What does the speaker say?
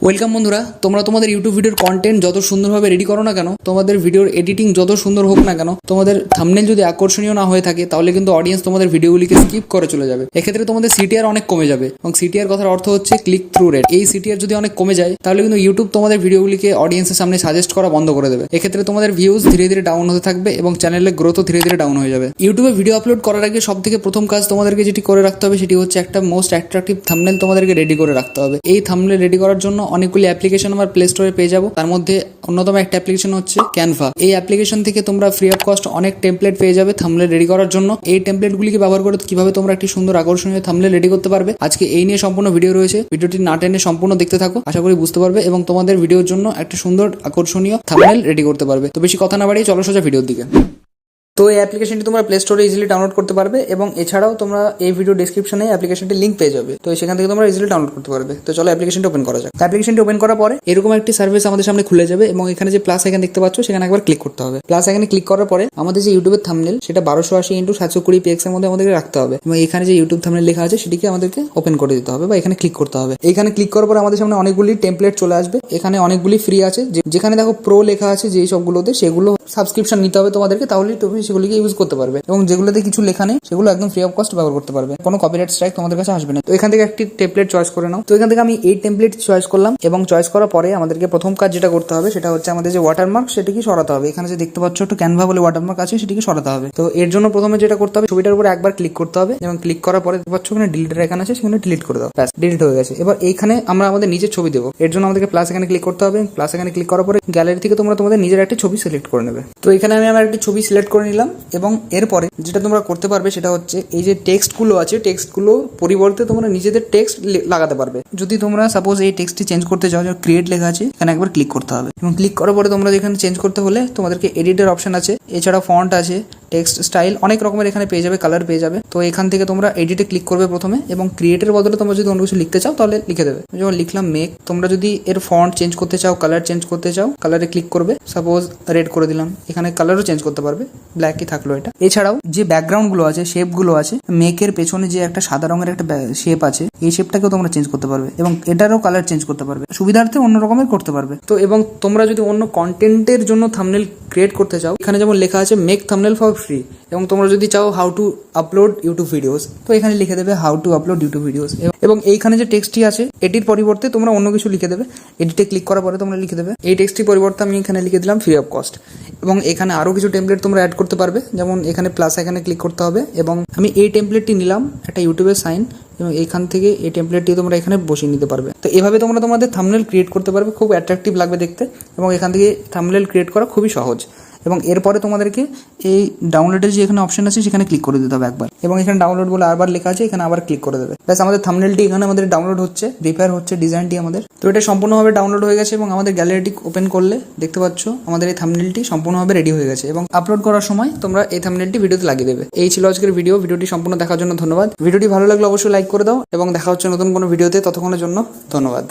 Welcome বন্ধুরা, তোমরা তোমাদের ইউটিউব ভিডিওর কন্টেন্ট যত সুন্দরভাবে রেডি করো না কেন, তোমাদের ভিডিওর এডিটিং যত সুন্দর হোক না কেন, তোমাদের থাম্বনেল যদি আকর্ষণীয় না হয়ে থাকে তাহলে কিন্তু অডিয়েন্স তোমাদের ভিডিওগুলিকে স্কিপ করে চলে যাবে। এক্ষেত্রে তোমাদের সিটিআর অনেক কমে যাবে এবং সিটিআর কথার অর্থ হচ্ছে ক্লিক থ্রু রেট। এই সিটিআর যদি অনেক কমে যায় তাহলে কিন্তু ইউটিউব তোমাদের ভিডিওগুলিকে অডিয়েন্সের সামনে সাজেস্ট করা বন্ধ করে দেবে। এক্ষেত্রে তোমাদের ভিউজ ধীরে ধীরে ডাউন হতে থাকবে এবং চ্যানেলের গ্রোথও ধীরে ধীরে ডাউন হয়ে যাবে। ইউটিউবে ভিডিও আপলোড করার আগে সব থেকে প্রথম কাজ তোমাদেরকে যেটি করে রাখতে হবে সেটি হচ্ছে একটা মোস্ট অ্যাট্রাকটিভ থাম্বনেল তোমাদেরকে রেডি করে রাখতে হবে। এই থাম্বনেল রেডি করার জন্য অনেকগুলি অ্যাপ্লিকেশন আমার প্লে স্টোরে পেয়ে যাবো। তার মধ্যে অন্যতম একটা অ্যাপ্লিকেশন হচ্ছে ক্যানভা। এই অ্যাপ্লিকেশন থেকে তোমরা ফ্রি অফ কস্ট অনেক টেমপ্লেট পেয়ে যাবে থাম্বনেল রেডি করার জন্য। এই টেমপ্লেটগুলিকে ব্যবহার করে কিভাবে তোমরা একটি সুন্দর আকর্ষণীয় থাম্বনেল রেডি করতে পারবে, আজকে এই নিয়ে সম্পূর্ণ ভিডিও রয়েছে। ভিডিওটি না টেনে সম্পূর্ণ দেখতে থাকো, আশা করি বুঝতে পারবে এবং তোমাদের ভিডিওর জন্য একটা সুন্দর আকর্ষণীয় থাম্বনেল রেডি করতে পারবে। তো বেশি কথা না বাড়িয়ে চলো সোজা ভিডিওর দিকে। তো এই অ্যাপ্লিকেশনটি তোমরা প্লে স্টোরে ইজিলি ডাউনলোড করতে পারবে এবং এছাড়াও তোমরা এই ভিডিও ডেসক্রিপশনে অ্যাপ্লিকেশনটির লিঙ্ক পেয়ে যাবে। তো সেখান থেকে তোমরা ইজিলি ডাউনলোড করতে পারবে। তো চলো অ্যাপ্লিকেশনটি ওপেন করা যাক। অ্যাপ্লিকেশনটি ওপেন করার পরে এরকম একটি সার্ভিস আমাদের সামনে খুলে যাবে এবং এখানে যে প্লাস আইকন দেখতে পাচ্ছ সেখানে একবার ক্লিক করতে হবে। প্লাস আইকনে ক্লিক করার পরে আমাদের যে ইউটিউবের থাম্বনেল সেটা 1280x720 পিক্সেলের মধ্যে আমাদেরকে রাখতে হবে এবং এখানে যে ইউটিউব থাম্বনেল লেখা আছে সেটিকে আমাদেরকে ওপেন করে দিতে হবে বা এখানে ক্লিক করতে হবে। এখানে ক্লিক করার পরে আমাদের সামনে অনেকগুলি টেমপ্লেট চলে আসবে। এখানে অনেকগুলি ফ্রি আছে, যেখানে দেখো প্রো লেখা আছে যেই সবগুলোতে, সেগুলো সাবস্ক্রিপশন নিতে হবে তোমাদেরকে, তাহলে তুমি সেগুলিকে ইউজ করতে পারবে। এবং যেগুলোতে কিছু লেখা নেই সেগুলো একদম ফ্রি অফ কস্ট ব্যবহার করতে পারবে, কোনো কপিরাইট স্ট্রাইক তোমাদের কাছে আসবে না। তো এখান থেকে একটি টেমপ্লেট চয়েস করে নাও। তো এখান থেকে আমি এই টেমপ্লেট চয়েস করলাম এবং চয়েস করার পরে আমাদেরকে প্রথম কাজ যেটা করতে হবে সেটা হচ্ছে আমাদের যে ওয়াটারমার্ক সেটিকে সরাতে হবে। এখানে যে দেখতে পাচ্ছ একটু ক্যানভা বলে ওয়াটারমার্ক আছে সেটিকে সরাতে হবে। তো এর জন্য প্রথমে যেটা করতে হবে, ছবিটার উপরে একবার ক্লিক করতে হবে এবং ক্লিক করার পরে দেখতে পাচ্ছ এখানে ডিলিটের আইকন আছে, সেখানে ডিলিট করে দাও। ব্যাস, ডিলিট হয়ে গেছে। এবার এইখানে আমরা আমাদের নিজের ছবি দেবো। এর জন্য আমাদেরকে প্লাস এখানে ক্লিক করতে হবে। প্লাস এখানে ক্লিক করার পরে গ্যালারি থেকে তোমরা তোমাদের নিজের একটি ছবি সিলেক্ট করে নেবে। তো এখানে আমি আমার একটি ছবি সিলেক্ট করে নিলাম এবং এরপরে যেটা তোমরা করতে পারবে সেটা হচ্ছে এই যে টেক্সটগুলো আছে, টেক্সটগুলো পরিবর্তে তোমরা নিজেদের টেক্সট লাগাতে পারবে। যদি তোমরা সাপোজ এই টেক্সটটি চেঞ্জ করতে চাও, ক্রিয়েট লেখা আছে, এখানে একবার ক্লিক করতে হবে এবং ক্লিক করার পরে তোমরা যেখানে চেঞ্জ করতে হলে তোমাদেরকে এডিটের অপশন আছে, এছাড়া ফন্ট আছে, টেক্সট স্টাইল অনেক রকমের এখানে পেয়ে যাবে, কালার পেয়ে যাবে। তো এখান থেকে তোমরা এডিটে ক্লিক করবে প্রথমে এবং ক্রিয়েটের বদলে তোমরা যদি অন্য কিছু লিখতে চাও তাহলে লিখে দেবে। যেমন লিখলাম মেক। তোমরা যদি এর ফন্ট চেঞ্জ করতে চাও, কালার চেঞ্জ করতে চাও, কালারে ক্লিক করবে, সাপোজ রেড করে দিলাম। এখানে কালারও চেঞ্জ করতে পারবে, ব্ল্যাকই থাকলো এটা। এছাড়াও যে ব্যাকগ্রাউন্ড গুলো আছে, শেপ গুলো আছে, মেকের পেছনে যে একটা সাদা রঙের একটা শেপ আছে, এই শেপটাকেও তোমরা চেঞ্জ করতে পারবে এবং এটারও কালার চেঞ্জ করতে পারবে, সুবিধার্থে অন্য রকমের করতে পারবে। তো এবং তোমরা যদি অন্য কন্টেন্টের জন্য থাম্বনেল ক্রিয়েট করতে চাও, এখানে যেমন লেখা আছে মেক থাম্বনেল ফর ফ্রি, এবং তোমরা যদি চাও how to upload YouTube videos, তো এখানে লিখে দেবে how to upload YouTube videos. এবং এইখানে যে টেক্সটটি আছে এটির পরিবর্তে তোমরা অন্য কিছু লিখে দেবে। এডিটে ক্লিক করার পরে তোমরা লিখে দেবে এই টেক্সটটির পরিবর্তে আমি এখানে লিখে দিলাম ফ্রি অফ কস্ট। এবং এখানে আরো কিছু টেমপ্লেট তোমরা অ্যাড করতে পারবে, যেমন এখানে প্লাস এখানে ক্লিক করতে হবে এবং আমি এই টেমপ্লেটটি নিলাম, একটা ইউটিউবের সাইন, এবং এইখান থেকে এই টেমপ্লেটটি তোমরা এখানে বসিয়ে নিতে পারবে। তো এভাবে তোমরা তোমাদের থাম্বনেল ক্রিয়েট করতে পারবে, খুব অ্যাট্রাকটিভ লাগবে দেখতে এবং এখান থেকে থাম্বনেল ক্রিয়েট করা খুবই সহজ। এবং এরপরে তোমাদেরকে এই ডাউনলোডের যে এখানে অপশন আছে সেখানে ক্লিক করে দিতে হবে একবার, এবং এখানে ডাউনলোড বলে আবার লেখা আছে, এখানে আবার ক্লিক করে দেবে। ব্যাস, আমাদের থাম্বনেলটি এখানে আমাদের ডাউনলোড হচ্ছে, রিপেয়ার হচ্ছে ডিজাইনটি আমাদের। তো এটা সম্পূর্ণভাবে ডাউনলোড হয়ে গেছে এবং আমাদের গ্যালারিটি ওপেন করলে দেখতে পাচ্ছ আমাদের এই থাম্বনেলটি সম্পূর্ণভাবে রেডি হয়ে গেছে এবং আপলোড করার সময় তোমরা এই থাম্বনেলটি ভিডিওতে লাগিয়ে দেবে। এই ছিল আজকের ভিডিওটি সম্পূর্ণ দেখার জন্য ধন্যবাদ। ভিডিওটি ভালো লাগলে অবশ্যই লাইক করে দাও এবং দেখা হচ্ছে নতুন কোনো ভিডিওতে, ততক্ষণের জন্য ধন্যবাদ।